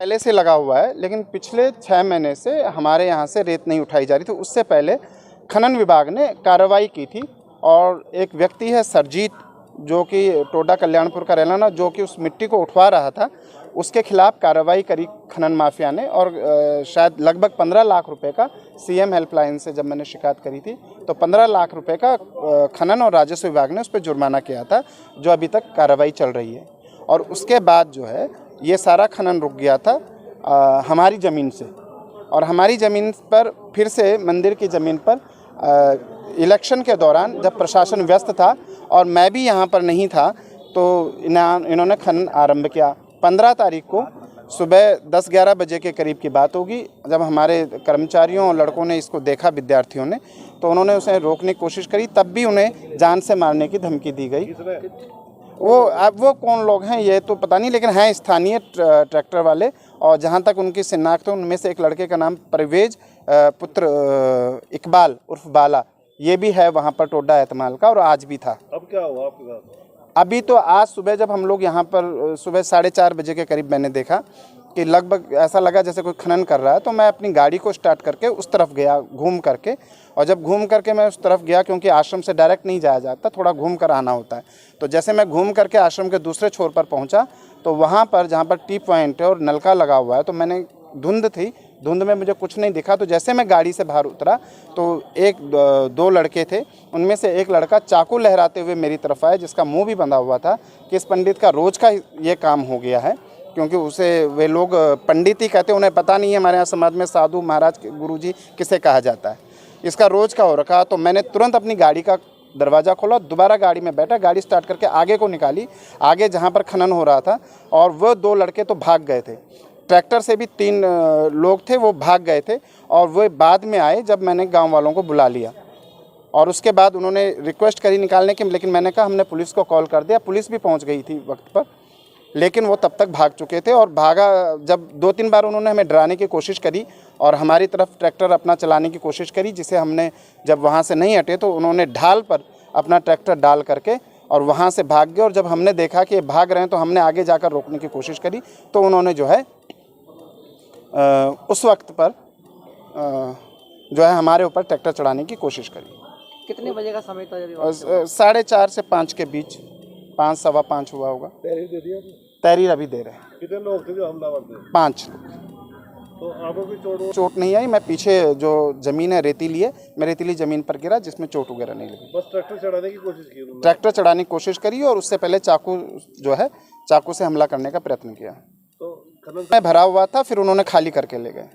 पहले से लगा हुआ है, लेकिन पिछले 6 महीने से हमारे यहाँ से रेत नहीं उठाई जा रही थी। उससे पहले खनन विभाग ने कार्रवाई की थी और एक व्यक्ति है सरजीत, जो कि टोडा कल्याणपुर का रहना, जो कि उस मिट्टी को उठवा रहा था, उसके खिलाफ कार्रवाई करी खनन माफिया ने और शायद लगभग 15 लाख रुपए का सीएम हेल्पलाइन से जब मैंने शिकायत करी थी तो 15 लाख रुपए का खनन और राजस्व विभाग ने उस पर जुर्माना किया था, जो अभी तक कार्रवाई चल रही है। और उसके बाद जो है ये सारा खनन रुक गया था हमारी ज़मीन से, और हमारी ज़मीन पर फिर से मंदिर की ज़मीन पर इलेक्शन के दौरान जब प्रशासन व्यस्त था और मैं भी यहाँ पर नहीं था तो इन्होंने खनन आरंभ किया। 15 तारीख को सुबह 10-11 बजे के करीब की बात होगी, जब हमारे कर्मचारियों और लड़कों ने इसको देखा, विद्यार्थियों ने, तो उन्होंने उसे रोकने की कोशिश करी, तब भी उन्हें जान से मारने की धमकी दी गई। वो कौन लोग हैं ये तो पता नहीं, लेकिन हैं स्थानीय ट्रैक्टर वाले, और जहाँ तक उनकी शिनाख्त है उनमें से एक लड़के का नाम परवेज पुत्र इकबाल उर्फ बाला, ये भी है वहाँ पर टोडा एतमाल का, और आज भी था। अब क्या हुआ आपके साथ? अभी तो आज सुबह जब हम लोग यहाँ पर सुबह 4:30 बजे के करीब मैंने देखा कि लगभग ऐसा लगा जैसे कोई खनन कर रहा है, तो मैं अपनी गाड़ी को स्टार्ट करके उस तरफ गया घूम करके, और जब घूम करके मैं उस तरफ गया, क्योंकि आश्रम से डायरेक्ट नहीं जाया जाता, थोड़ा घूम कर आना होता है, तो जैसे मैं घूम करके आश्रम के दूसरे छोर पर पहुँचा तो वहाँ पर जहाँ पर टी पॉइंट है और नलका लगा हुआ है, तो मैंने धुंध में मुझे कुछ नहीं दिखा, तो जैसे मैं गाड़ी से बाहर उतरा तो दो लड़के थे, उनमें से एक लड़का चाकू लहराते हुए मेरी तरफ आया, जिसका मुंह भी बंधा हुआ था कि इस पंडित का रोज का ये काम हो गया है, क्योंकि उसे वे लोग पंडित ही कहते हैं, उन्हें पता नहीं है हमारे यहाँ समाज में साधु महाराज गुरुजी किसे कहा जाता है, इसका रोज का हो रखा। तो मैंने तुरंत अपनी गाड़ी का दरवाज़ा खोला, दोबारा गाड़ी में बैठा, गाड़ी स्टार्ट करके आगे को निकाली, आगे जहाँ पर खनन हो रहा था, और वो 2 लड़के तो भाग गए थे। ट्रैक्टर से भी 3 लोग थे, वो भाग गए थे, और वो बाद में आए जब मैंने गांव वालों को बुला लिया, और उसके बाद उन्होंने रिक्वेस्ट करी निकालने की, लेकिन मैंने कहा हमने पुलिस को कॉल कर दिया, पुलिस भी पहुंच गई थी वक्त पर, लेकिन वो तब तक भाग चुके थे। और भागा जब 2-3 बार उन्होंने हमें डराने की कोशिश करी और हमारी तरफ ट्रैक्टर अपना चलाने की कोशिश करी, जिसे हमने जब वहाँ से नहीं हटे तो उन्होंने ढाल पर अपना ट्रैक्टर डाल करके और वहाँ से भाग गए। और जब हमने देखा कि भाग रहे हैं तो हमने आगे जाकर रोकने की कोशिश करी, तो उन्होंने जो है उस वक्त पर जो है हमारे ऊपर ट्रैक्टर चढ़ाने की कोशिश करी। कितने बजे का समय था? 4:30 से 5 के बीच, 5 सवा 5 हुआ होगा। तहरीर दे दिया? तहरीर अभी दे रहे हैं। कितने लोग थे जो हमलावर थे? 5। तो आपको कोई चोट नहीं आई, मैं पीछे जो ज़मीन है रेतीली है, मैं रेतीली ज़मीन पर गिरा, जिसमें चोट वगैरह नहीं लगी। बस ट्रैक्टर चढ़ाने की कोशिश की उन्होंने? ट्रैक्टर चढ़ाने की कोशिश करी और उससे पहले चाकू से हमला करने का प्रयत्न किया। तो खनन में भरा हुआ था, फिर उन्होंने खाली करके ले गए।